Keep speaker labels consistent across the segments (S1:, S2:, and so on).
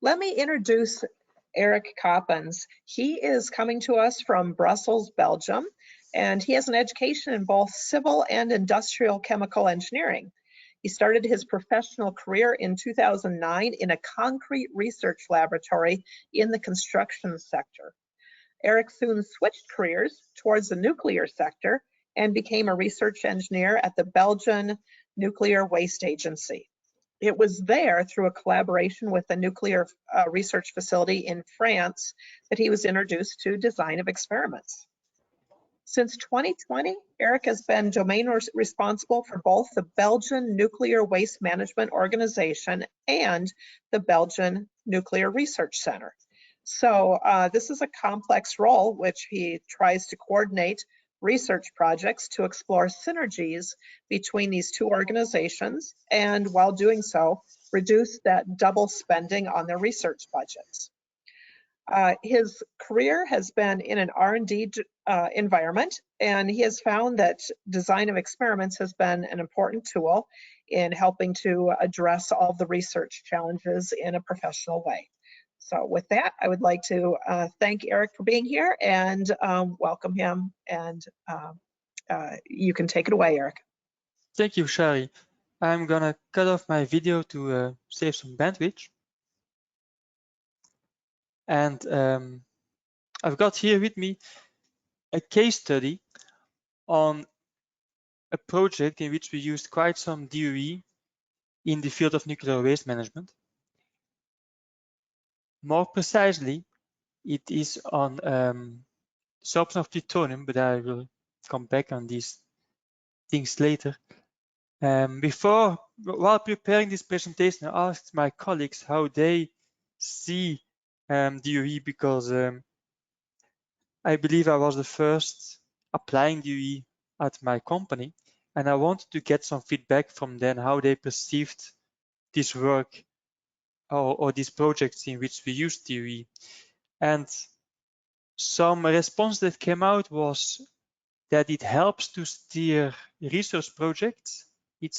S1: Let me introduce Eric Coppens. He is coming to us from Brussels, Belgium, and he has an education in both civil and industrial chemical engineering. He started his professional career in 2009 in a concrete research laboratory in the construction sector. Eric soon switched careers towards the nuclear sector and became a research engineer at the Belgian Nuclear Waste Agency. It was there, through a collaboration with a nuclear research facility in France, that he was introduced to design of experiments. Since 2020, Eric has been domain responsible for both the Belgian Nuclear Waste Management Organization and the Belgian Nuclear Research Center. So this is a complex role which he tries to coordinate research projects to explore synergies between these two organizations, and while doing so, reduce that double spending on their research budgets. His career has been in an R&D environment, and he has found that design of experiments has been an important tool in helping to address all the research challenges in a professional way. So with that, I would like to thank Eric for being here and welcome him, and you can take it away, Eric.
S2: Thank you, Shari. I'm gonna cut off my video to save some bandwidth. And I've got here with me a case study on a project in which we used quite some DoE in the field of nuclear waste management. More precisely, it is on sorption of plutonium, but I will come back on these things later. While preparing this presentation, I asked my colleagues how they see DoE, because I believe I was the first applying DoE at my company, and I wanted to get some feedback from them how they perceived this work or these projects in which we used DoE. And some response that came out was that it helps to steer research projects. It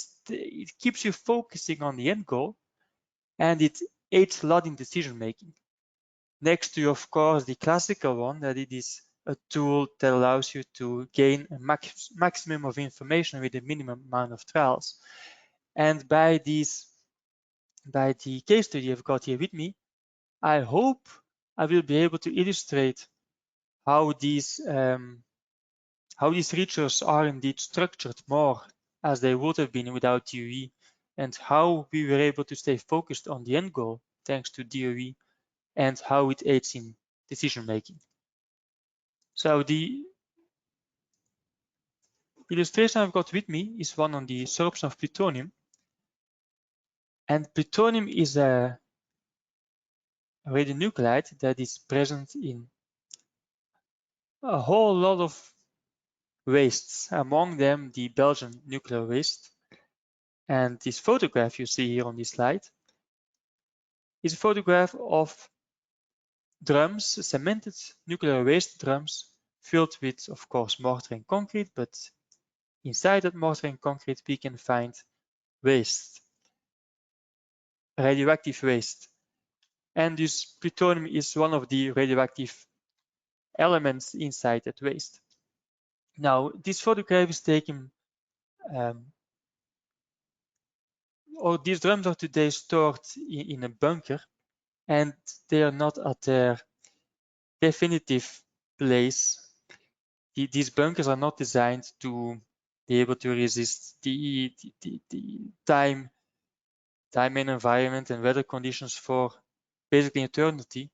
S2: keeps you focusing on the end goal, and it aids a lot in decision making. Next to, of course, the classical one, that it is a tool that allows you to gain a maximum of information with a minimum amount of trials. And by the case study I've got here with me, I hope I will be able to illustrate how these researchers are indeed structured more as they would have been without DoE, and how we were able to stay focused on the end goal thanks to DoE, and how it aids in decision making. So the illustration I've got with me is one on the sorption of plutonium. And plutonium is a radionuclide that is present in a whole lot of wastes, among them the Belgian nuclear waste. And this photograph you see here on this slide is a photograph of drums, cemented nuclear waste drums, filled with, of course, mortar and concrete, but inside that mortar and concrete we can find waste, radioactive waste. And this plutonium is one of the radioactive elements inside that waste. Now, this photograph is taken, or these drums are today stored in a bunker, and they are not at their definitive place. These bunkers are not designed to be able to resist the time and environment and weather conditions for basically eternity.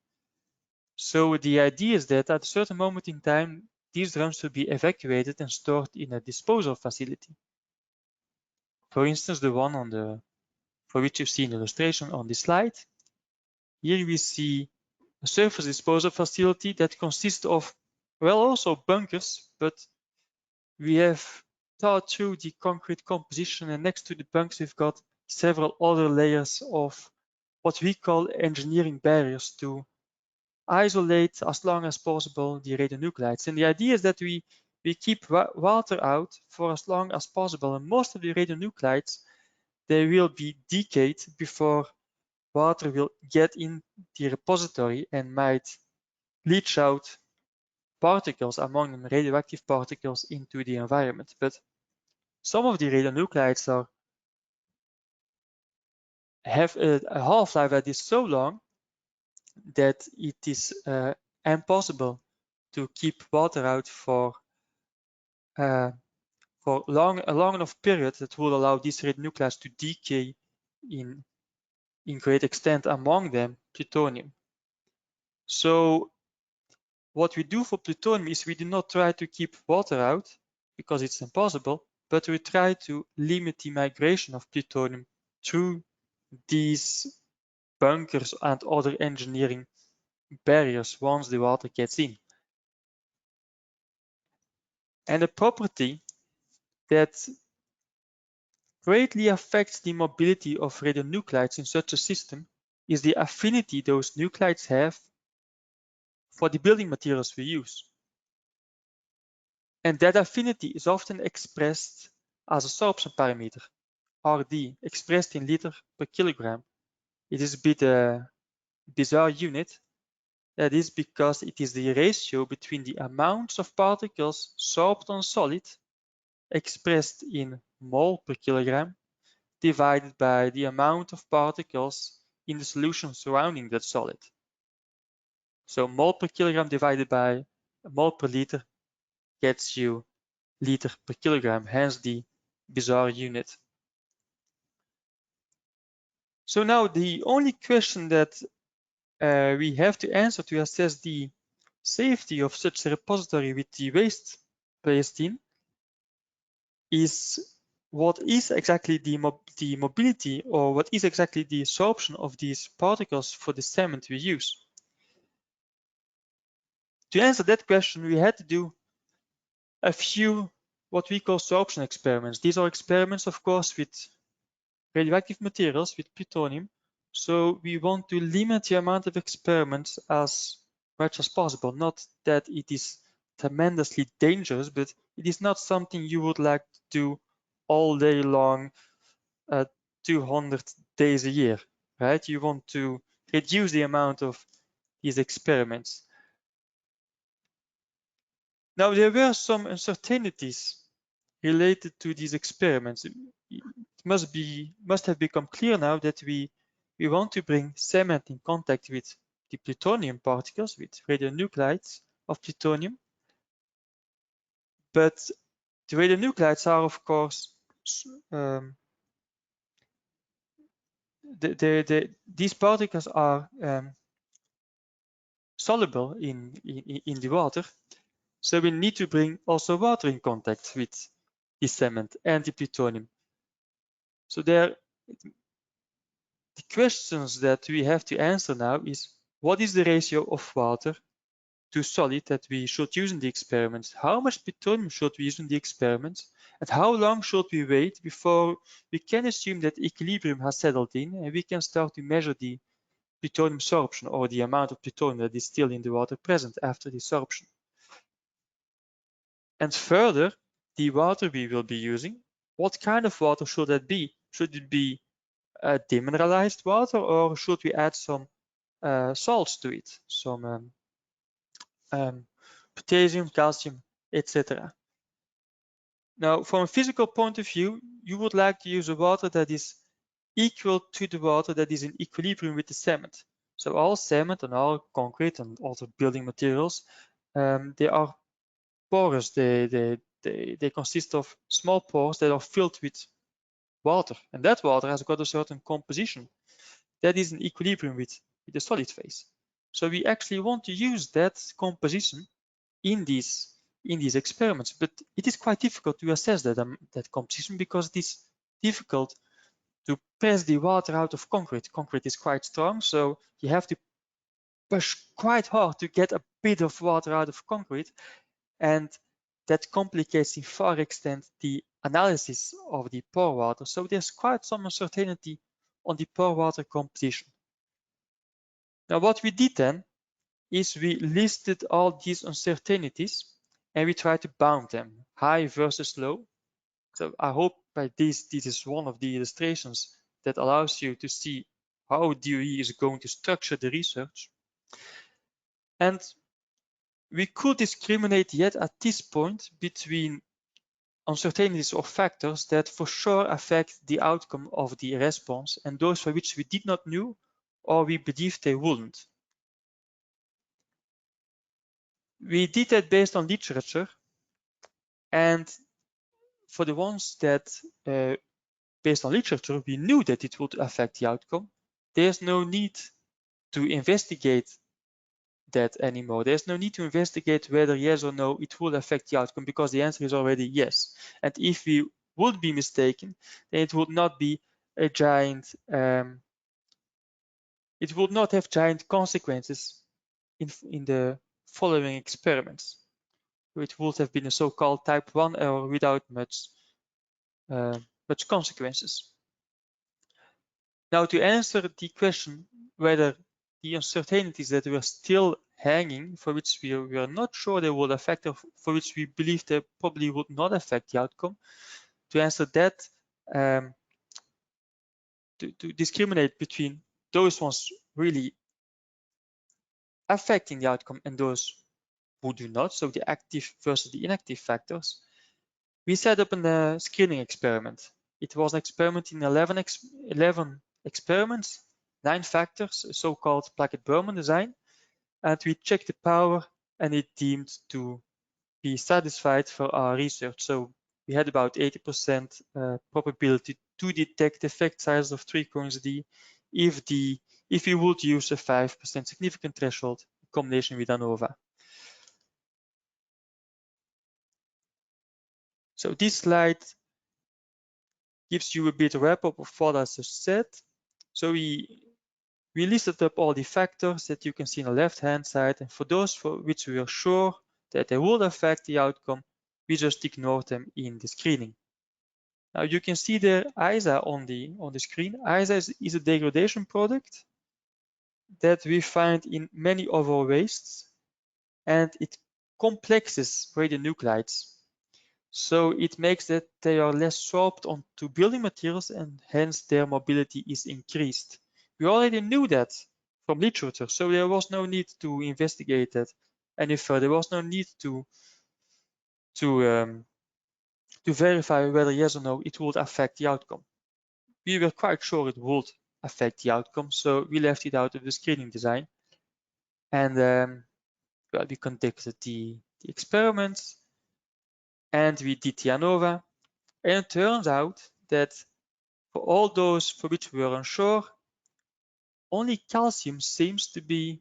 S2: So the idea is that at a certain moment in time, these drums will be evacuated and stored in a disposal facility. For instance, the one for which you see an illustration on this slide. Here we see a surface disposal facility that consists of, well, also bunkers, but we have thought through the concrete composition, and next to the bunkers we've got several other layers of what we call engineering barriers to isolate as long as possible the radionuclides. And the idea is that we keep water out for as long as possible, and most of the radionuclides, they will be decayed before water will get in the repository and might leach out particles, among them radioactive particles, into the environment. But some of the radionuclides have a half-life that is so long that it is impossible to keep water out for a long enough period that will allow these radionuclides to decay in great extent, among them plutonium. So what we do for plutonium is we do not try to keep water out because it's impossible, but we try to limit the migration of plutonium through these bunkers and other engineering barriers once the water gets in. And a property that greatly affects the mobility of radionuclides in such a system is the affinity those nuclides have for the building materials we use. And that affinity is often expressed as a sorption parameter, RD, expressed in liter per kilogram. It is a bit a bizarre unit. That is because it is the ratio between the amounts of particles sorbed on solid, expressed in mole per kilogram, divided by the amount of particles in the solution surrounding that solid. So mole per kilogram divided by mole per liter gets you liter per kilogram, hence the bizarre unit. So now the only question that we have to answer to assess the safety of such a repository with the waste placed in is what is exactly the mobility, or what is exactly the sorption of these particles for the cement we use. To answer that question, we had to do a few what we call sorption experiments. These are experiments, of course, with radioactive materials, with plutonium. So we want to limit the amount of experiments as much as possible. Not that it is tremendously dangerous, but it is not something you would like to do all day long, 200 days a year, right? You want to reduce the amount of these experiments. Now, there were some uncertainties related to these experiments. It must have become clear now that we want to bring cement in contact with the plutonium particles, with radionuclides of plutonium. But the radionuclides are, of course, these particles are soluble in the water. So we need to bring also water in contact with the cement and the plutonium. So the questions that we have to answer now is, what is the ratio of water to solid that we should use in the experiments? How much plutonium should we use in the experiments? And how long should we wait before we can assume that equilibrium has settled in and we can start to measure the plutonium sorption, or the amount of plutonium that is still in the water present after the sorption? And further, the water we will be using, what kind of water should that be? Should it be demineralized water, or should we add some salts to it, some potassium, calcium, etc. Now, from a physical point of view, you would like to use a water that is equal to the water that is in equilibrium with the cement. So all cement and all concrete and also building materials, they are porous. They consist of small pores that are filled with water, and that water has got a certain composition that is in equilibrium with the solid phase. So we actually want to use that composition in these experiments, but it is quite difficult to assess that composition, because it is difficult to press the water out of concrete. Concrete is quite strong, so you have to push quite hard to get a bit of water out of concrete, and that complicates in far extent the analysis of the pore water. So there's quite some uncertainty on the pore water composition. Now, what we did then is we listed all these uncertainties and we tried to bound them, high versus low. So I hope by this is one of the illustrations that allows you to see how DoE is going to structure the research. And we could discriminate yet at this point between uncertainties or factors that for sure affect the outcome of the response and those for which we did not know or we believed they wouldn't. We did that based on literature, and for the ones that based on literature we knew that it would affect the outcome, there's no need to investigate that anymore. There's no need to investigate whether yes or no it will affect the outcome, because the answer is already yes. And if we would be mistaken, then it would not be a giant, it would not have giant consequences in the following experiments. It would have been a so-called type 1 error without much consequences. Now, to answer the question whether the uncertainties that were still hanging, for which we were not sure they would affect, or for which we believe they probably would not affect the outcome, to answer that, to discriminate between those ones really affecting the outcome and those who do not, so the active versus the inactive factors, we set up a screening experiment. It was an experiment in 11 experiments, 9 factors, a so-called Plackett-Berman design, and we checked the power and it deemed to be satisfied for our research. So we had about 80% probability to detect effect size of 3 coins D if we would use a 5% significant threshold in combination with ANOVA. So this slide gives you a bit of wrap up of what I just said. So we listed up all the factors that you can see on the left-hand side, and for those for which we are sure that they would affect the outcome, we just ignored them in the screening. Now you can see there ISA on the screen. ISA is a degradation product that we find in many of our wastes, and it complexes radionuclides. So it makes that they are less sorbed onto building materials, and hence their mobility is increased. We already knew that from literature, so there was no need to investigate that any further. There was no need to verify whether yes or no it would affect the outcome. We were quite sure it would affect the outcome, so we left it out of the screening design. And well, we conducted the experiments and we did the ANOVA. And it turns out that for all those for which we were unsure, only calcium seems to be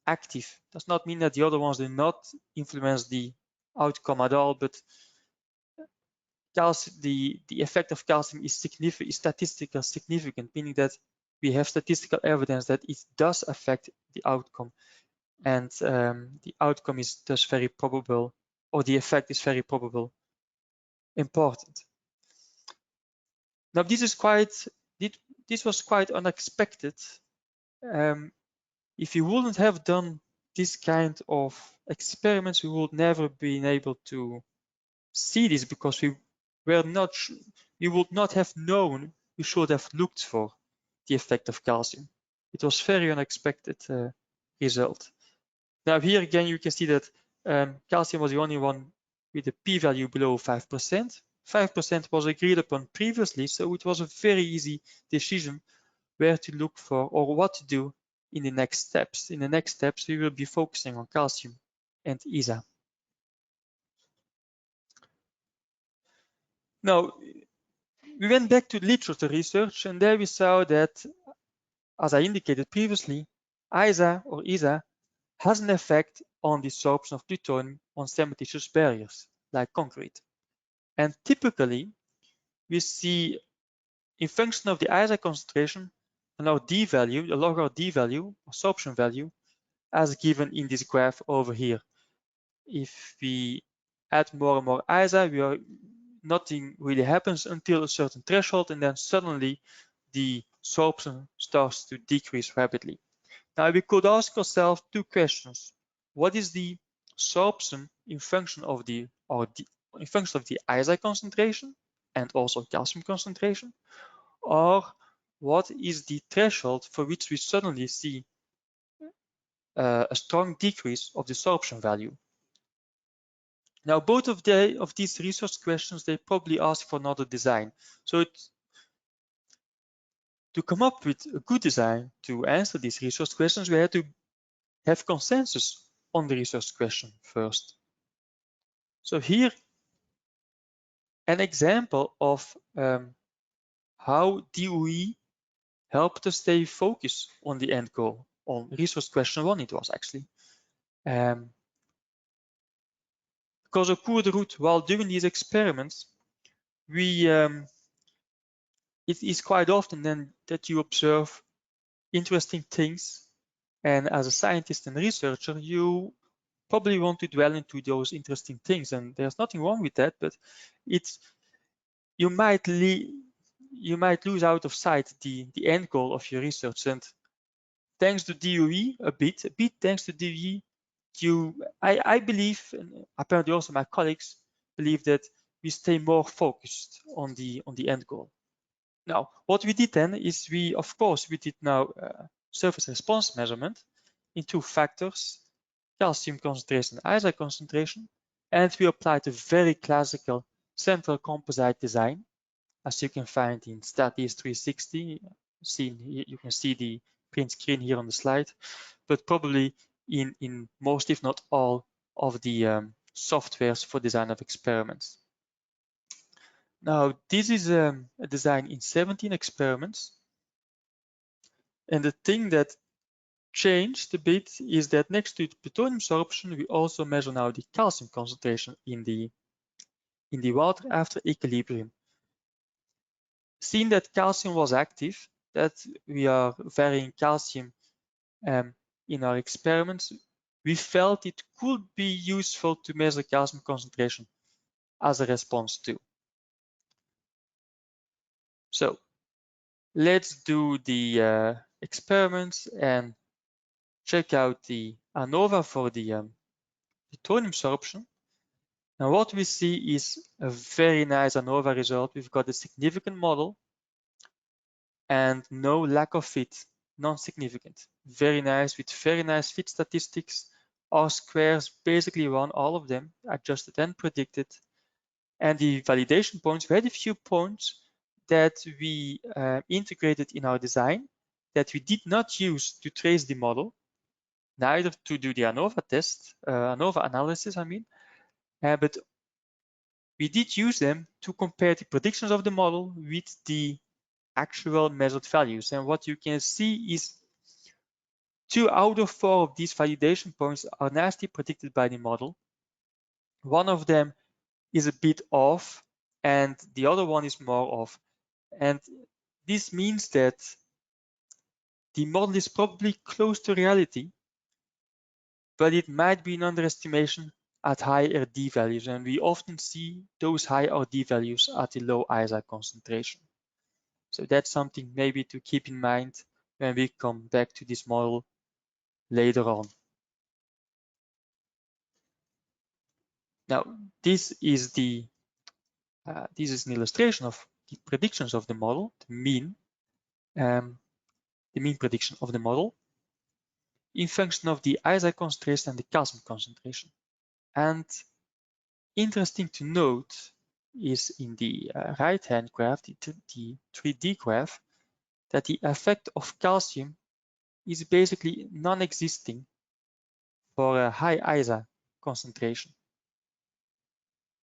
S2: active. Does not mean that the other ones do not influence the outcome at all, but calcium, the effect of calcium is statistically significant, meaning that we have statistical evidence that it does affect the outcome, and the outcome is thus very probable, or the effect is very probable, important. Now this was quite unexpected. If you wouldn't have done this kind of experiments, we would never been able to see this, because we would not have known. We should have looked for the effect of calcium. It was very unexpected result. Now here again you can see that calcium was the only one with a p-value below 5%. 5% was agreed upon previously, so it was a very easy decision where to look for or what to do in the next steps. In the next steps, we will be focusing on calcium and ISA. Now, we went back to literature research, and there we saw that, as I indicated previously, ISA or ISA has an effect on the absorption of plutonium on cementitious barriers, like concrete. And typically, we see in function of the ISA concentration and our D value, the log R D value, absorption value, as given in this graph over here. If we add more and more ISA, nothing really happens until a certain threshold, and then suddenly the absorption starts to decrease rapidly. Now we could ask ourselves 2 questions. What is the absorption in function of the ISA concentration and also calcium concentration? Or what is the threshold for which we suddenly see a strong decrease of the sorption value. Now, both of these research questions, they probably ask for another design. So to come up with a good design to answer these research questions, we had to have consensus on the research question first. So here, an example of how DOE helped us stay focused on the end goal. On research question 1, it was actually. Because of cours de route, while doing these experiments, it is quite often then that you observe interesting things, and as a scientist and researcher, you probably want to dwell into those interesting things, and there's nothing wrong with that, but you might lose out of sight the end goal of your research. And thanks to DOE, a bit thanks to DOE, I believe, and apparently also my colleagues believe, that we stay more focused on the end goal. Now, what we did then is we did now surface response measurement in 2 factors, calcium concentration and ISA concentration, and we applied a very classical central composite design, as you can find in StatEast 360. You can see the print screen here on the slide, but probably in most, if not all, of the softwares for design of experiments. Now, this is a design in 17 experiments. And the thing that changed a bit is that next to plutonium sorption, we also measure now the calcium concentration in the water after equilibrium. Seeing that calcium was active, that we are varying calcium in our experiments, we felt it could be useful to measure calcium concentration as a response too. So let's do the experiments and check out the ANOVA for the plutonium sorption. Now what we see is a very nice ANOVA result. We've got a significant model and no lack of fit, non-significant. Very nice, with very nice fit statistics. R squares basically won all of them, adjusted and predicted. And the validation points, we had a few points that we integrated in our design that we did not use to trace the model, neither to do the ANOVA test, ANOVA analysis, I mean, but we did use them to compare the predictions of the model with the actual measured values. And what you can see is 2 out of 4 of these validation points are nicely predicted by the model. One of them is a bit off, and the other one is more off. And this means that the model is probably close to reality, but it might be an underestimation at high RD values. And we often see those high RD values at the low ISA concentration. So that's something maybe to keep in mind when we come back to this model later on. Now, this is an illustration of the predictions of the model, the mean prediction of the model in function of the ISA concentration and the calcium concentration. And interesting to note is in the right-hand graph, the 3D graph, that the effect of calcium is basically non-existing for a high ISA concentration.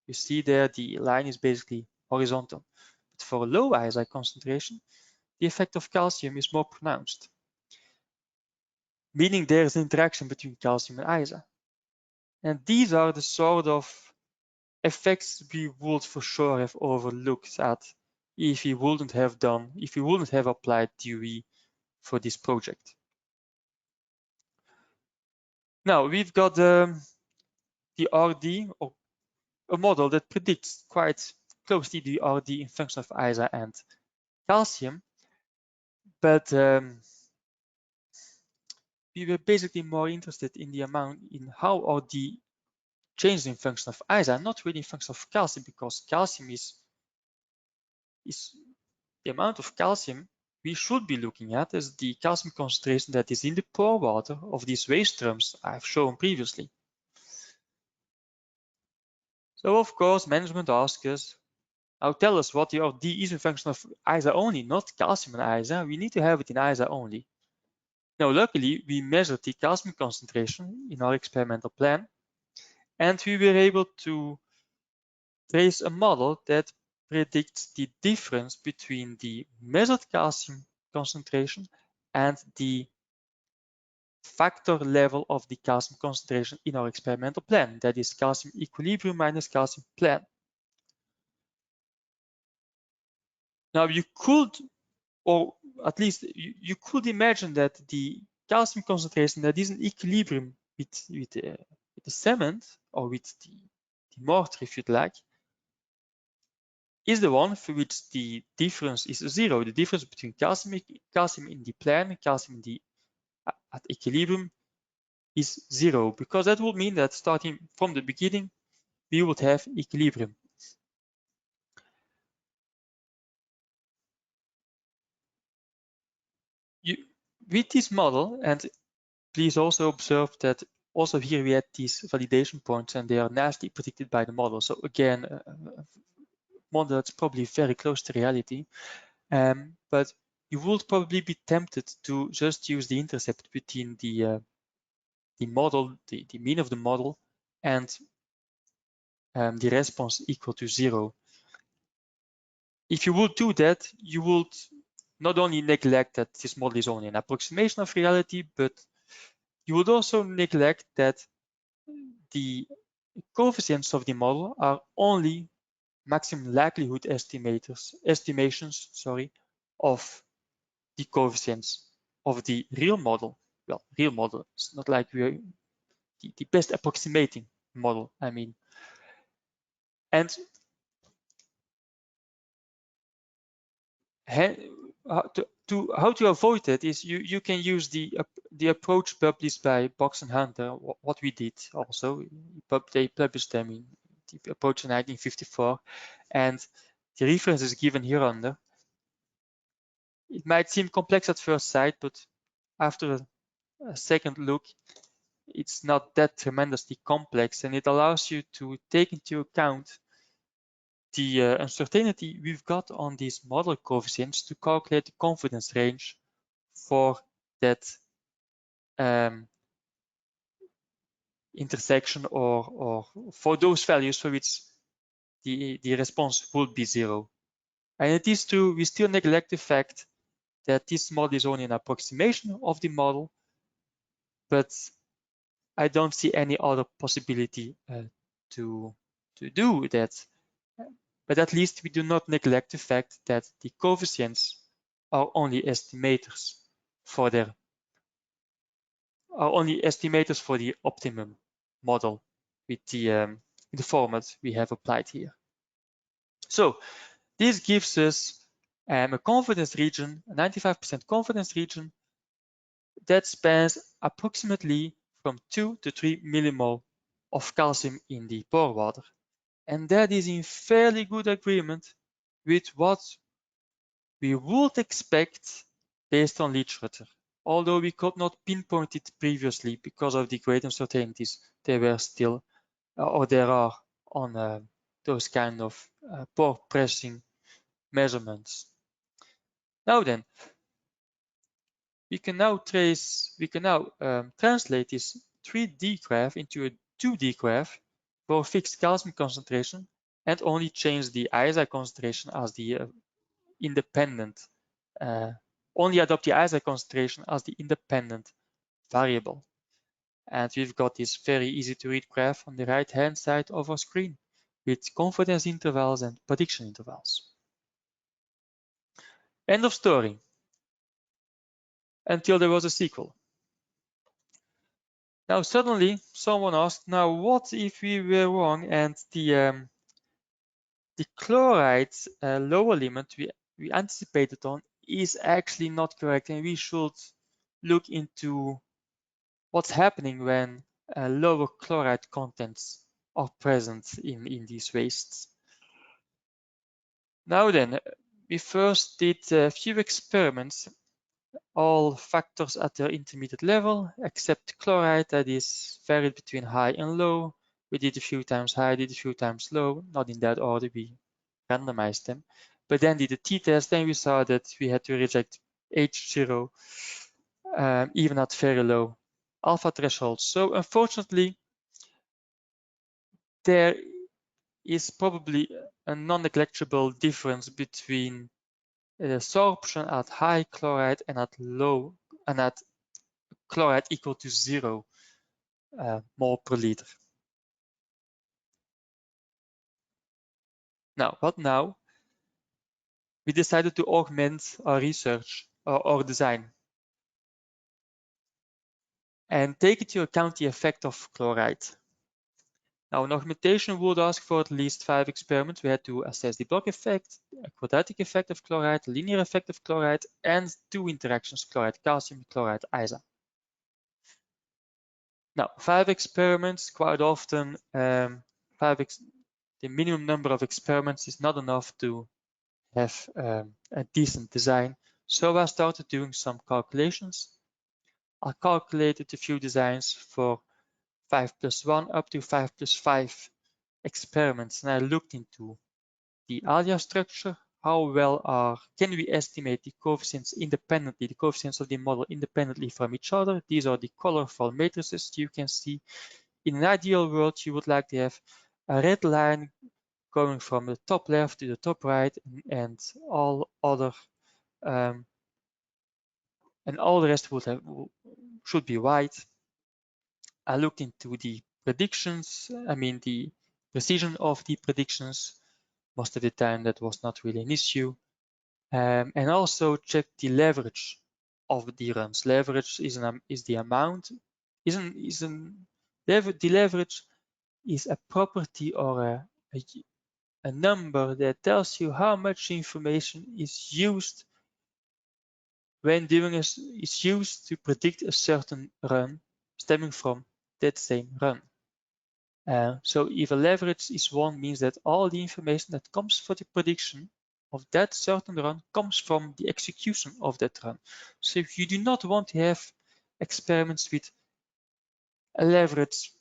S2: You see there the line is basically horizontal. But for a low ISI concentration, the effect of calcium is more pronounced, meaning there is an interaction between calcium and ISA. And these are the sort of effects we would for sure have overlooked at if we wouldn't have applied DOE for this project. Now we've got the RD, or a model that predicts quite closely the RD in function of ISA and calcium, but we were basically more interested in the amount in how RD changes in function of ISA, not really in function of calcium, because calcium is the amount of calcium we should be looking at is the calcium concentration that is in the pore water of these waste streams I've shown previously. So of course, management asks us, now tell us what your DE is a function of ISA only, not calcium and ISA. We need to have it in ISA only. Now, luckily, we measured the calcium concentration in our experimental plan, and we were able to trace a model that predicts the difference between the measured calcium concentration and the factor level of the calcium concentration in our experimental plan. That is calcium equilibrium minus calcium plan. Now you could, or at least you could imagine that the calcium concentration that is in equilibrium with the cement or with the mortar, if you'd like, is the one for which the difference is zero. The difference between calcium in the plan and calcium in the at equilibrium is zero, because that would mean that starting from the beginning, we would have equilibrium. With this model, and please also observe that also here we had these validation points and they are nicely predicted by the model. So again, a model that's probably very close to reality, but you would probably be tempted to just use the intercept between the model, the mean of the model, and the response equal to zero. If you would do that, you would not only neglect that this model is only an approximation of reality, but you would also neglect that the coefficients of the model are only maximum likelihood estimations of the coefficients of the real model. Well, real model, it's not like we're the best approximating model, I mean. And how to avoid that is you can use the approach published by Box and Hunter, what we did also. They published them in the approach in 1954, and the reference is given here under. It might seem complex at first sight, but after a second look, it's not that tremendously complex, and it allows you to take into account the uncertainty we've got on these model coefficients to calculate the confidence range for that intersection, or for those values for which the response would be zero. And it is true, we still neglect the fact that this model is only an approximation of the model, but I don't see any other possibility to do that. But at least we do not neglect the fact that the coefficients are only estimators for the optimum model with the format we have applied here. So this gives us a confidence region, a 95% confidence region that spans approximately from 2 to 3 millimole of calcium in the pore water. And that is in fairly good agreement with what we would expect based on literature, although we could not pinpoint it previously because of the great uncertainties there were still, or there are, on those kind of pore pressing measurements. Now then, we can now translate this 3D graph into a 2D graph for a fixed calcium concentration and only change the ISA concentration as the independent, only adopt the ISA concentration as the independent variable. And we've got this very easy to read graph on the right hand side of our screen with confidence intervals and prediction intervals. End of story. Until there was a sequel. Now suddenly someone asked, now what if we were wrong and the chloride lower limit we anticipated on is actually not correct, and we should look into what's happening when lower chloride contents are present in these wastes. Now then, we first did a few experiments, all factors at their intermediate level, except chloride that is varied between high and low. We did a few times high, did a few times low, not in that order, we randomized them. But then did the t-test, then we saw that we had to reject H0 even at very low alpha thresholds. So unfortunately, there is probably a non-negligible difference between absorption at high chloride and at low, and at chloride equal to 0 mole per liter. Now, what now? We decided to augment our research or our design and take into account the effect of chloride. Now, an augmentation would ask for at least 5 experiments. We had to assess the block effect, a quadratic effect of chloride, a linear effect of chloride, and 2 interactions, chloride calcium, chloride ISA. Now, 5 experiments, quite often, the minimum number of experiments is not enough to have a decent design. So I started doing some calculations. I calculated a few designs for 5+1 up to 5+5 experiments, and I looked into the alia structure, how well can we estimate the coefficients independently, the coefficients of the model independently from each other. These are the colorful matrices you can see. In an ideal world, you would like to have a red line going from the top left to the top right, and all other and all the rest should be white. I looked into the predictions, the precision of the predictions. Most of the time that was not really an issue. And also checked the leverage of the runs. Leverage is the amount, the leverage is a property or a number that tells you how much information is used when is used to predict a certain run stemming from that same run. So if a leverage is 1, means that all the information that comes for the prediction of that certain run comes from the execution of that run. So if you do not want to have experiments with a leverage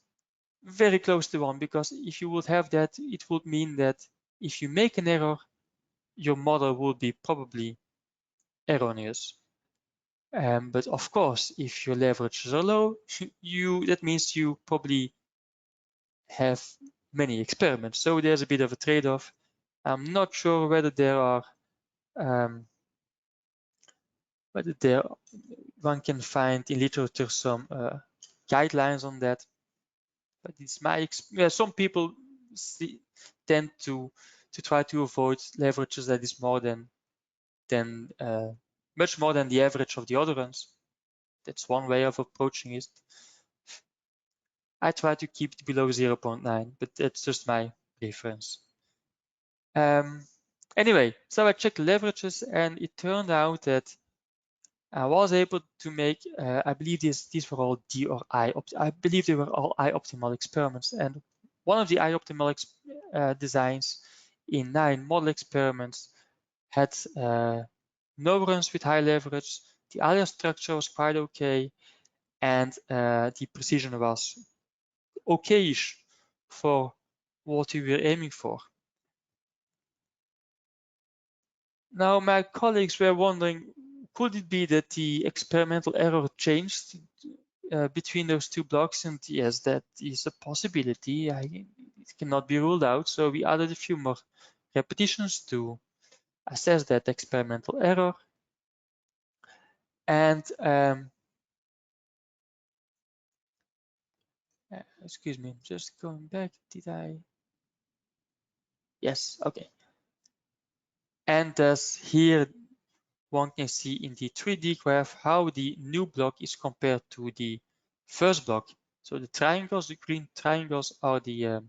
S2: very close to 1, because if you would have that, it would mean that if you make an error, your model would be probably erroneous. But of course, if your leverages are low, that means you probably have many experiments. So there's a bit of a trade-off. I'm not sure whether one can find in literature some guidelines on that. But it's some people tend to try to avoid leverages that is much more than the average of the other ones. That's one way of approaching it. I try to keep it below 0.9, but that's just my preference. Anyway, so I checked leverages, and it turned out that I was able to make, I believe these were all D or I. I believe they were all I-optimal experiments. And one of the I-optimal designs in 9 model experiments had no runs with high leverage. The alia structure was quite okay, and the precision was okay-ish for what we were aiming for. Now, my colleagues were wondering, could it be that the experimental error changed between those 2 blocks? And yes, that is a possibility. It cannot be ruled out. So we added a few more repetitions to assess that experimental error. And excuse me, just going back. Did I? Yes, okay. And thus here one can see in the 3D graph how the new block is compared to the first block. So the triangles, the green triangles, are the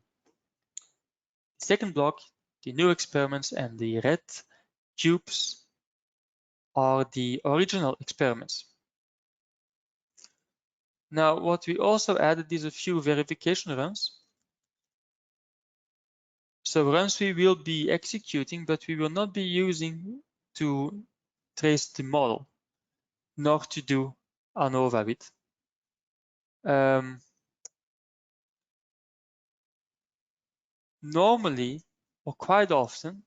S2: second block, the new experiments, and the red tubes are the original experiments. Now, what we also added is a few verification runs. So runs we will be executing, but we will not be using to trace the model, nor to do ANOVA with. Normally, or quite often,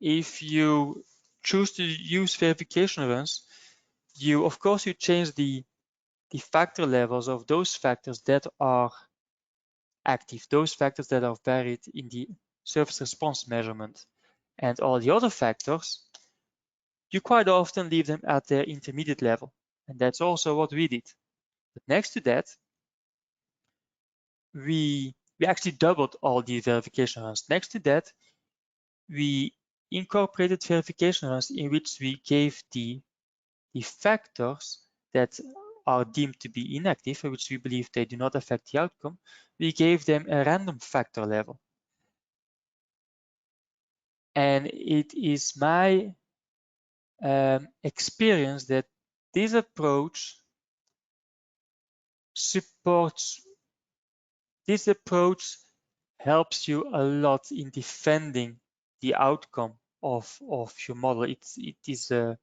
S2: if you choose to use verification runs, of course you change the factor levels of those factors that are active, those factors that are varied in the surface response measurement. And all the other factors, you quite often leave them at their intermediate level. And that's also what we did. But next to that, we actually doubled all the verification runs. Next to that, we incorporated verification runs in which we gave the factors that are deemed to be inactive, for which we believe they do not affect the outcome, we gave them a random factor level. And it is my experience that this approach helps you a lot in defending the outcome of your model. It is a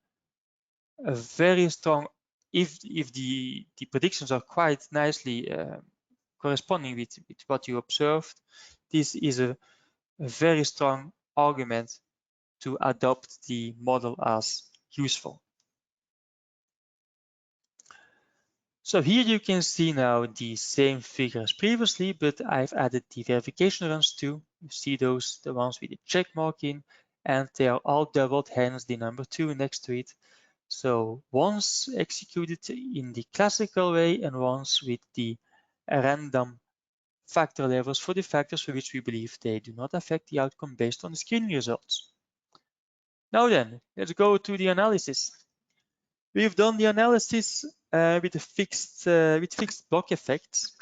S2: very strong, if the predictions are quite nicely corresponding with what you observed, this is a very strong argument to adopt the model as useful. So here you can see now the same figure as previously, but I've added the verification runs too. You see those, the ones with the check mark in, and they are all doubled, hence the number 2 next to it. So once executed in the classical way and once with the random factor levels for the factors for which we believe they do not affect the outcome based on the screening results. Now then, let's go to the analysis. We've done the analysis with fixed block effects,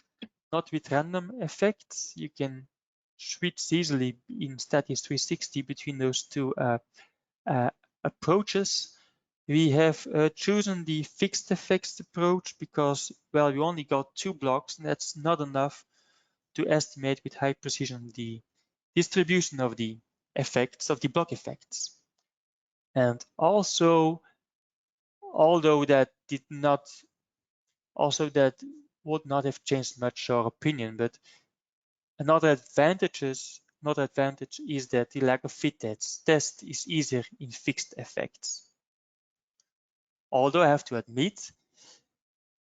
S2: not with random effects. You can switch easily in Statis 360 between those two approaches. We have chosen the fixed effects approach because, well, we only got 2 blocks, and that's not enough to estimate with high precision the distribution of the effects, of the block effects. And also, although that would not have changed much our opinion, but another advantage is that the lack of fit test is easier in fixed effects. Although I have to admit,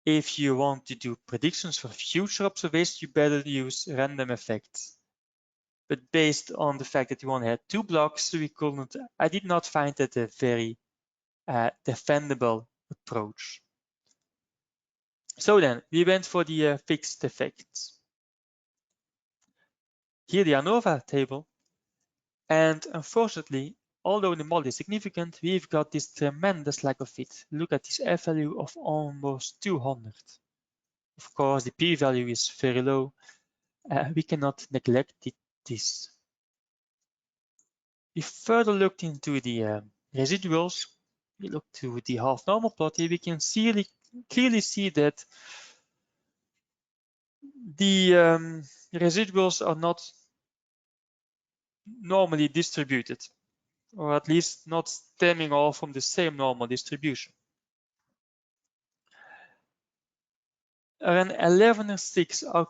S2: if you want to do predictions for future observations, you better use random effects. But based on the fact that you only had 2 blocks, I did not find that a very defendable approach. So then, we went for the fixed effects. Here the ANOVA table, and unfortunately, although the model is significant, we've got this tremendous lack of fit. Look at this F value of almost 200. Of course, the P value is very low. We cannot neglect this. We further looked into the residuals. We looked to the half normal plot here. We can clearly see that the residuals are not normally distributed, or at least not stemming all from the same normal distribution. Around 11 and 6 are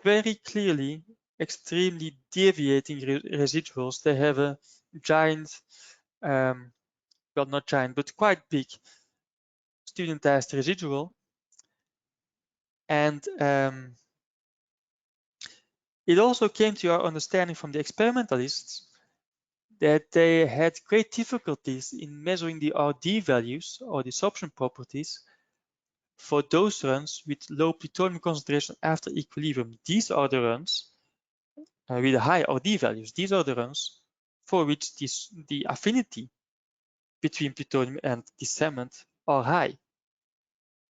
S2: very clearly extremely deviating residuals. They have a giant, well, not giant, but quite big studentized residual. And it also came to our understanding from the experimentalists that they had great difficulties in measuring the RD values or the absorption properties for those runs with low plutonium concentration after equilibrium. These are the runs with high RD values. These are the runs for which the affinity between plutonium and the cement are high.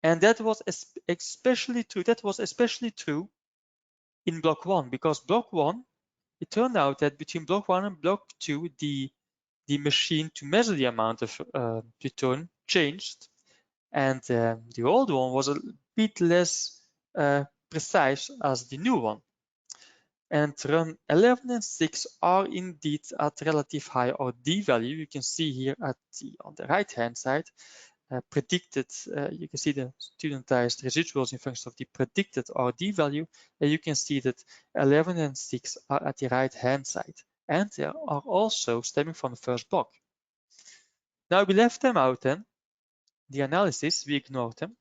S2: And that was especially true in block 1, because block 1, it turned out that between block 1 and block 2, the machine to measure the amount of plutonium changed, and the old one was a bit less precise as the new one. And run 11 and 6 are indeed at relative high RD value. You can see here on the right hand side, predicted, you can see the studentized residuals in function of the predicted RD value. And you can see that 11 and 6 are at the right hand side. And they are also stemming from the first block. Now we left them out then. The analysis, we ignored them.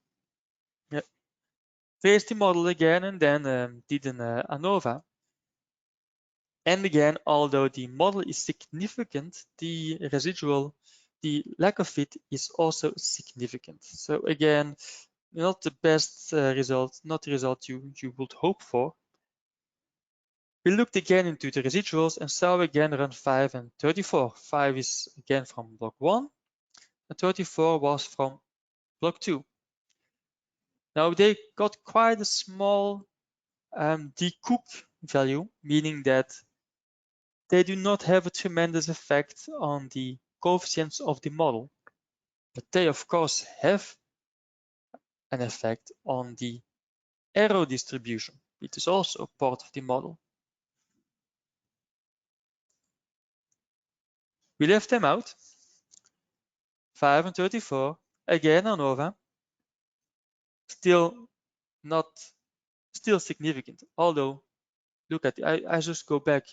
S2: Traced the model again and then did an ANOVA. And again, although the model is significant, the lack of it is also significant. So again, not the best result, not the result you would hope for. We looked again into the residuals and saw again run 5 and 34. 5 is again from block 1 and 34 was from block 2. Now they got quite a small decook value, meaning that they do not have a tremendous effect on the coefficients of the model, but they of course have an effect on the error distribution, which is also part of the model. We left them out, 5 and 34, again ANOVA, still significant, although look at, I just go back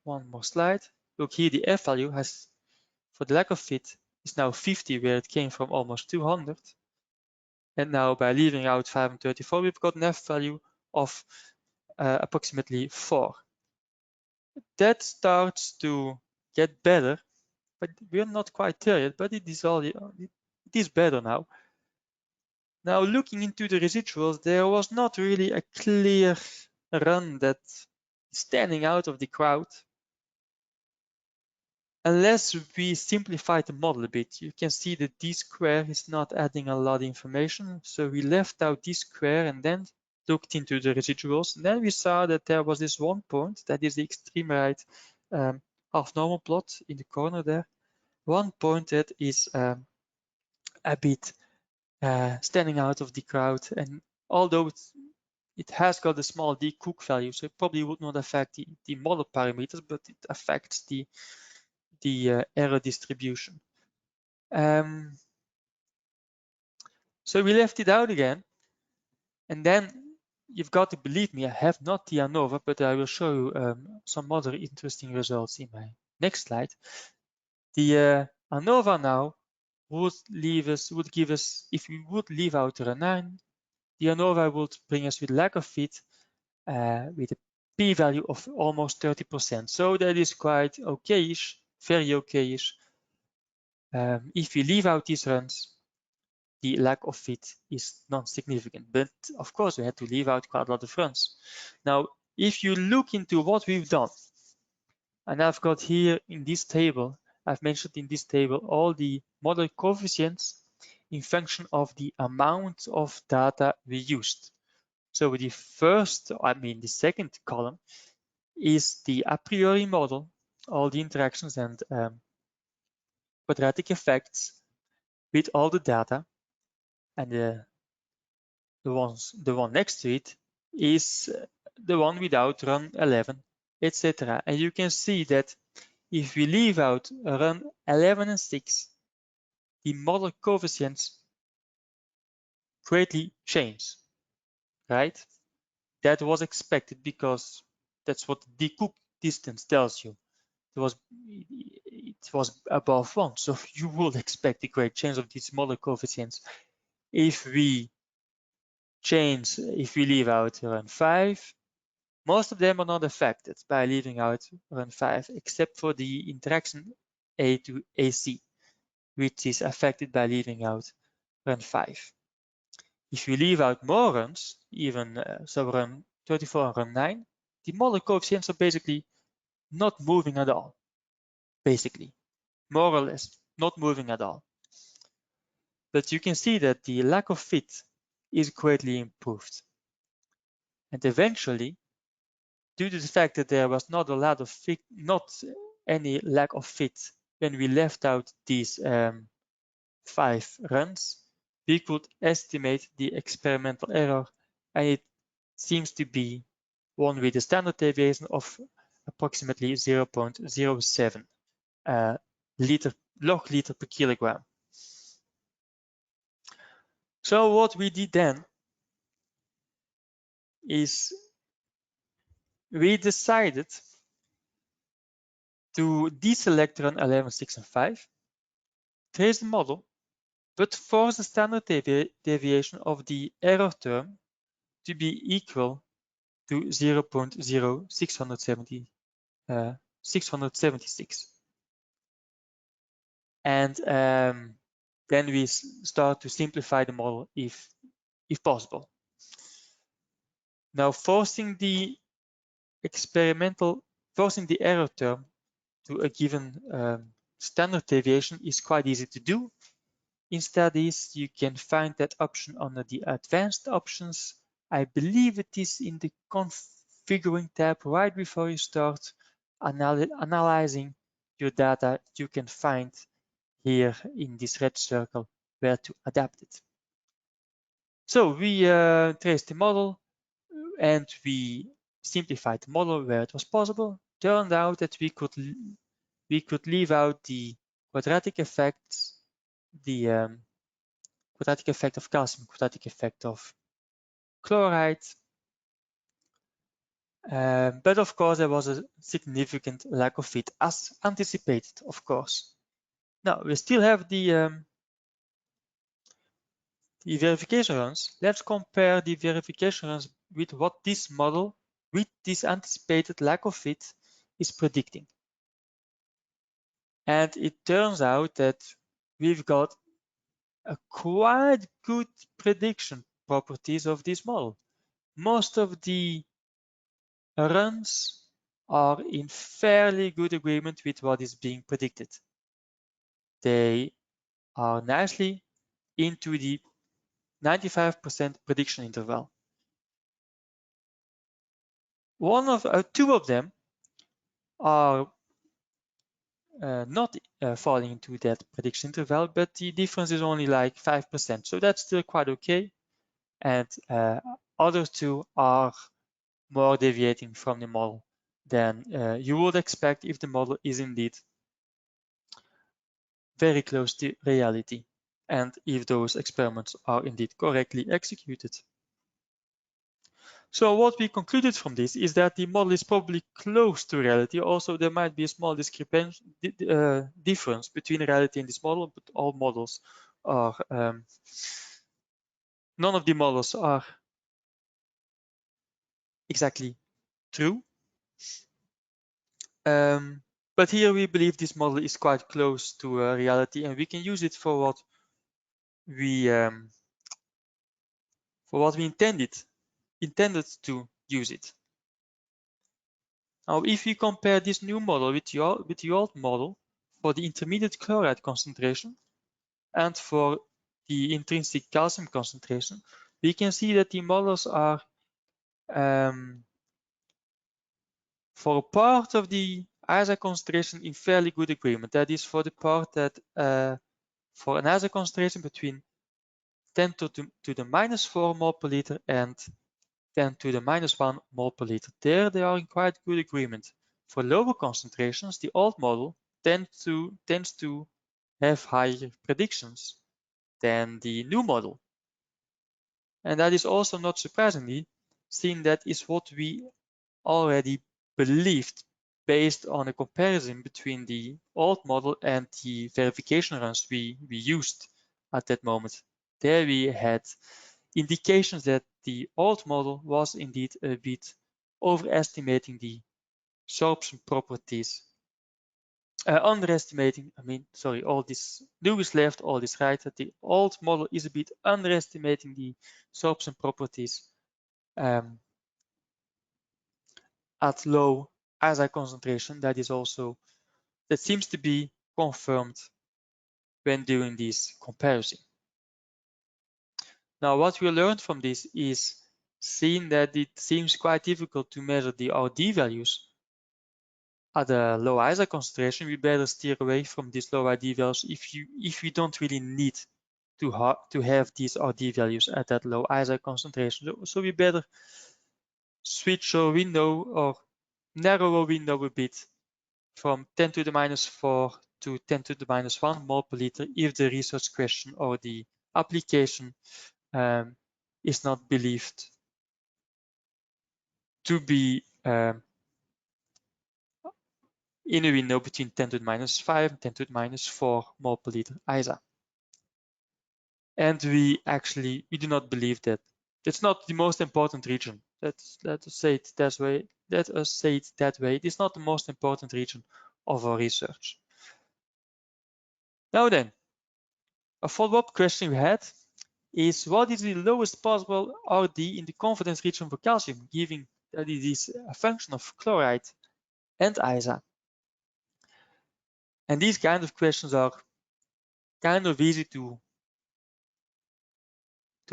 S2: one more slide. Look here, the F value has, for the lack of fit, is now 50, where it came from almost 200. And now by leaving out 5 and 34, we've got an F value of approximately 4. That starts to get better, but we're not quite there yet, but it is better now. Now looking into the residuals, there was not really a clear run that is standing out of the crowd. Unless we simplify the model a bit, you can see that d-square is not adding a lot of information. So we left out d-square and then looked into the residuals. And then we saw that there was this one point, that is the extreme right half normal plot in the corner there. One point that is a bit standing out of the crowd. And although it has got a small d-cook value, so it probably would not affect the model parameters, but it affects the error distribution. So we left it out again. And then you've got to believe me, I have not the ANOVA, but I will show you some other interesting results in my next slide. The ANOVA now would give us, if we would leave out the 9, the ANOVA would bring us with lack of fit with a p-value of almost 30%. So that is quite okayish, very okayish. If we leave out these runs, the lack of fit is non-significant. But of course, we had to leave out quite a lot of runs. Now, if you look into what we've done, and I've got here in this table, I've mentioned in this table all the model coefficients in function of the amount of data we used. So the second column is the a priori model, all the interactions and quadratic effects with all the data. And the one next to it is the one without run 11, etc. And you can see that if we leave out run 11 and 6, the model coefficients greatly change, right? That was expected because that's what the Cook distance tells you. It was above 1, so you would expect a great change of these model coefficients. If we leave out run 5, most of them are not affected by leaving out run 5, except for the interaction A to AC, which is affected by leaving out run 5. If we leave out more runs, even so run 34 and run 9, the model coefficients are basically not moving at all. Basically, more or less, not moving at all. But you can see that the lack of fit is greatly improved. And eventually, due to the fact that there was not any lack of fit when we left out these 5 runs, we could estimate the experimental error, and it seems to be one with a standard deviation of approximately 0.07 log liter per kilogram. So what we did then is we decided to deselect run 11, 6, and 5, trace the model, but force the standard deviation of the error term to be equal to 0.0676. And then we start to simplify the model if possible. Now, forcing the error term to a given standard deviation is quite easy to do. In studies, you can find that option under the advanced options. I believe it is in the configuring tab right before you start analyzing your data. You can find here in this red circle where to adapt it. So we traced the model and we simplified the model where it was possible. Turned out that we could leave out the quadratic effects, the quadratic effect of calcium, quadratic effect of chloride. But of course, there was a significant lack of fit as anticipated, of course. Now, we still have the verification runs. Let's compare the verification runs with what this model, with this anticipated lack of fit, is predicting. And it turns out that we've got a quite good prediction properties of this model. Most of the runs are in fairly good agreement with what is being predicted. They are nicely into the 95% prediction interval. Two of them are not falling into that prediction interval, but the difference is only like 5%. So that's still quite okay. And other two are more deviating from the model than you would expect if the model is indeed very close to reality and if those experiments are indeed correctly executed. So what we concluded from this is that the model is probably close to reality. Also, there might be a small discrepancy, difference between reality and this model, but all models are, none of the models are exactly true. But here we believe this model is quite close to reality, and we can use it for what we intended to use it. Now, if we compare this new model with the old model for the intermediate chloride concentration and for the intrinsic calcium concentration, we can see that the models are for a part of the ISA concentration in fairly good agreement. That is for the part that for an ISA concentration between 10 to the -4 mol per liter and 10 to the -1 mol per liter. There they are in quite good agreement. For lower concentrations, the old model tends to have higher predictions than the new model. And that is also not surprisingly, seeing that is what we already believed based on a comparison between the old model and the verification runs we used at that moment. There we had indications that the old model was indeed a bit overestimating the sorption properties. Underestimating, all this Lewis left, all this right, that the old model is a bit underestimating the sorption properties at low ISA concentration. That seems to be confirmed when doing this comparison. Now, what we learned from this is seeing that it seems quite difficult to measure the RD values at a low ISA concentration. We better steer away from these low RD values if we don't really need to have these RD values at that low ISA concentration. So we better switch our window or narrow our window a bit from 10 to the minus 4 to 10 to the minus 1 mole per liter if the research question or the application is not believed to be in a window between 10 to the minus 5 and 10 to the minus 4 mole per liter ISA. And we do not believe that. It's not the most important region. Let us say it that way. Let us say it that way. It is not the most important region of our research. Now then, a follow-up question we had is what is the lowest possible RD in the confidence region for calcium, given that it is a function of chloride and ISA? And these kind of questions are kind of easy to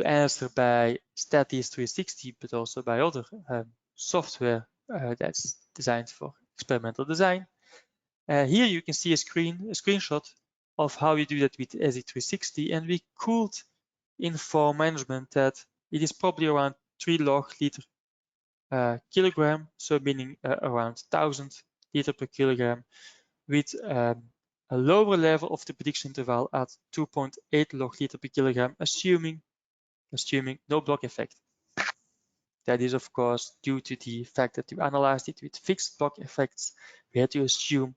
S2: answer by Statis 360, but also by other software that's designed for experimental design. Here you can see a screenshot of how you do that with SE360, and we could inform management that it is probably around 3 log liter kilogram, so meaning around 1000 liter per kilogram, with a lower level of the prediction interval at 2.8 log liter per kilogram, assuming no block effect. That is, of course, due to the fact that we analyzed it with fixed block effects. We had to assume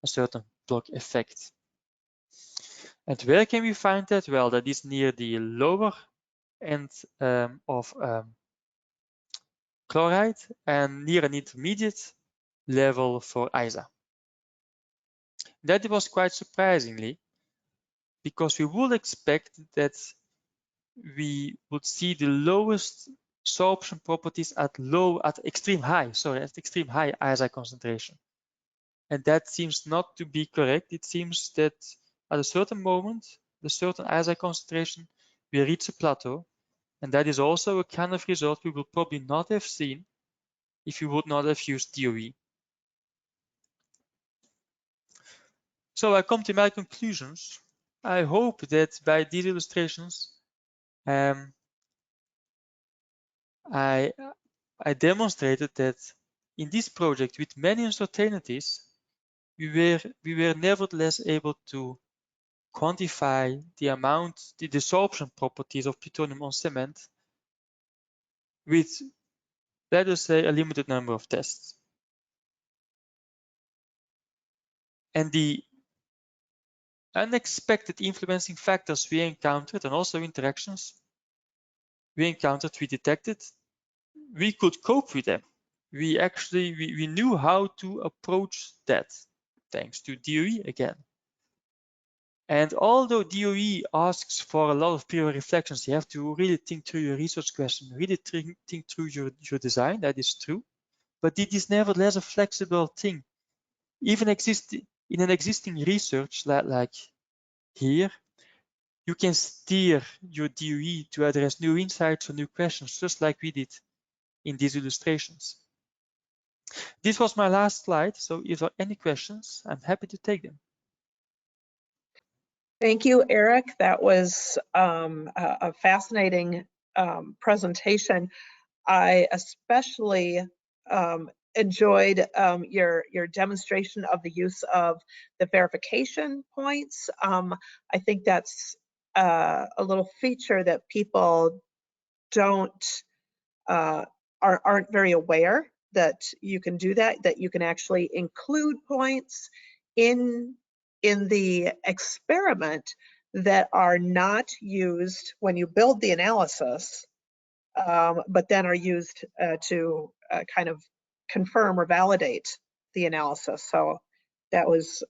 S2: a certain block effect. And where can we find that? Well, that is near the lower end of chloride and near an intermediate level for ISA. That was quite surprisingly, because we would expect that we would see the lowest sorption properties at extreme high ISI concentration. And that seems not to be correct. It seems that at a certain moment, the certain ISI concentration, we reach a plateau. And that is also a kind of result we will probably not have seen if you would not have used DoE. So I come to my conclusions. I hope that by these illustrations, I demonstrated that in this project, with many uncertainties, we were nevertheless able to quantify the amount, the desorption properties of plutonium on cement with, let us say, a limited number of tests. And the unexpected influencing factors we encountered, and also interactions we detected, we could cope with them. We knew how to approach that, thanks to DoE again. And although DoE asks for a lot of prior reflections, you have to really think through your research question, really think through your design, that is true. But it is nevertheless a flexible thing. Even in an existing research like here, you can steer your DoE to address new insights or new questions, just like we did in these illustrations. This was my last slide, so if there are any questions, I'm happy to take them.
S1: Thank you, Eric. That was a fascinating presentation. I especially enjoyed your demonstration of the use of the verification points. I think that's a little feature that people aren't very aware that you can do that you can actually include points in the experiment that are not used when you build the analysis, but then are used to kind of confirm or validate the analysis. So that was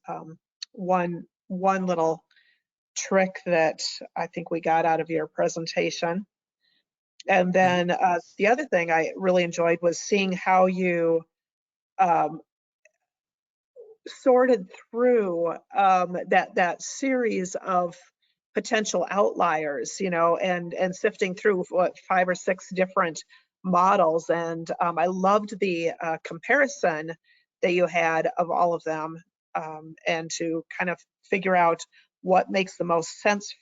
S1: one little trick that I think we got out of your presentation. And then the other thing I really enjoyed was seeing how you sorted through that series of potential outliers, and sifting through 5 or 6 different models. And I loved the comparison that you had of all of them, and to kind of figure out what makes the most sense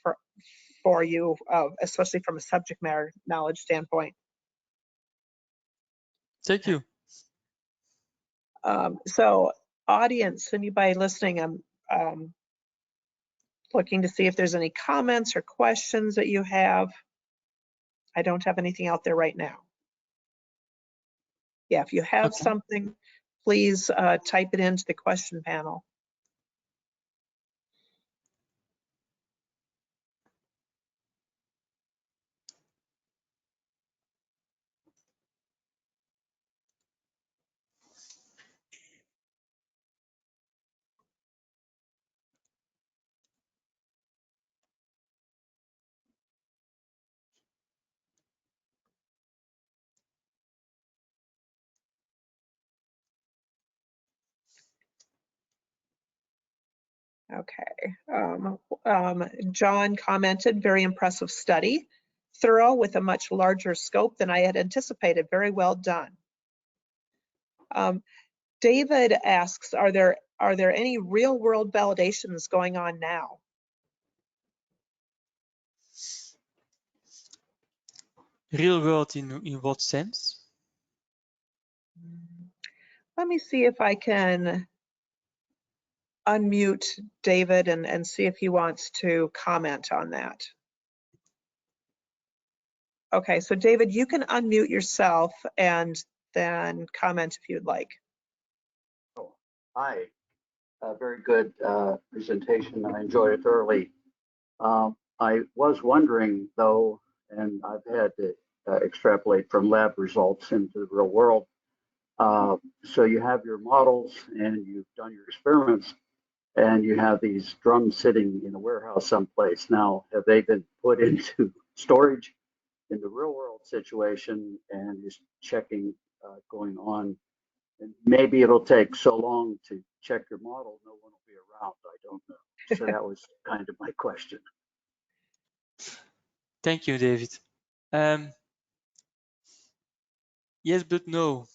S1: for you, especially from a subject matter knowledge standpoint.
S2: Thank you.
S1: So audience, anybody listening, I'm looking to see if there's any comments or questions that you have. I don't have anything out there right now. Yeah, if you have
S2: Okay.
S1: something, please type it into the question panel. Okay. John commented, very impressive study, thorough with a much larger scope than I had anticipated. Very well done. David asks, are there any real world validations going on now?
S2: Real world in what sense?
S1: Let me see if I can unmute David and see if he wants to comment on that. Okay, so David, you can unmute yourself and then comment if you'd like.
S3: Oh, hi. Very good presentation. I enjoyed it thoroughly. I was wondering, though, and I've had to extrapolate from lab results into the real world. So you have your models and you've done your experiments, and you have these drums sitting in a warehouse someplace. Now, have they been put into storage in the real world situation and just checking going on? And maybe it'll take so long to check your model, no one will be around. I don't know. So that was kind of my question.
S2: Thank you, David. Yes, but no.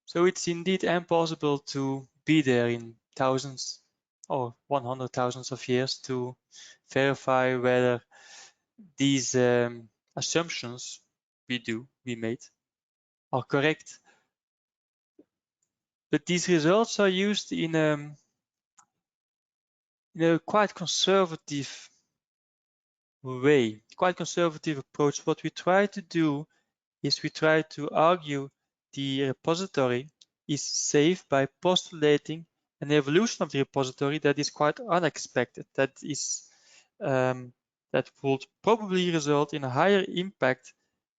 S2: So it's indeed impossible to be there in thousands or 100,000 of years to verify whether these assumptions we made are correct. But these results are used in a quite conservative way, quite conservative approach. What we try to do is we try to argue the repository is safe by postulating an evolution of the repository that is quite unexpected, that would probably result in a higher impact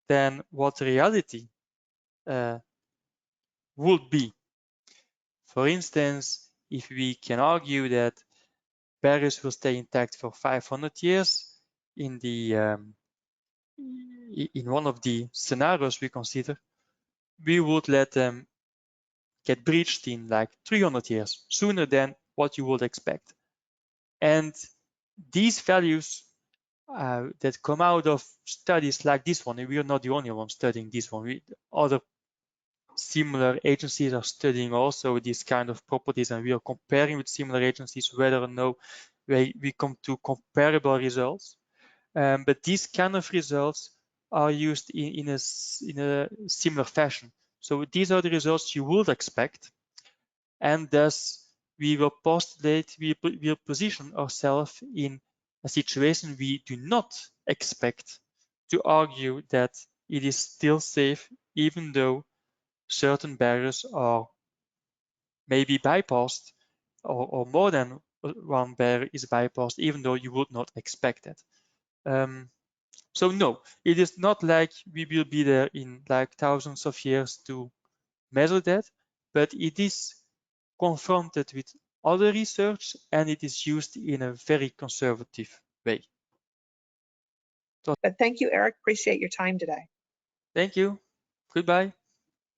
S2: than what reality would be. For instance, if we can argue that barriers will stay intact for 500 years in one of the scenarios we consider, we would let them get breached in like 300 years, sooner than what you would expect. And these values that come out of studies like this one, and we are not the only one studying this one. Other similar agencies are studying also these kind of properties, and we are comparing with similar agencies whether or no we come to comparable results. But these kind of results are used in a similar fashion. So these are the results you would expect, and thus we will postulate, we will position ourselves in a situation we do not expect to argue that it is still safe, even though certain barriers are maybe bypassed, or more than one barrier is bypassed, even though you would not expect that. So no, it is not like we will be there in like thousands of years to measure that, but it is confronted with other research and it is used in a very conservative way.
S1: But thank you, Eric. Appreciate your time today.
S2: Thank you. Goodbye.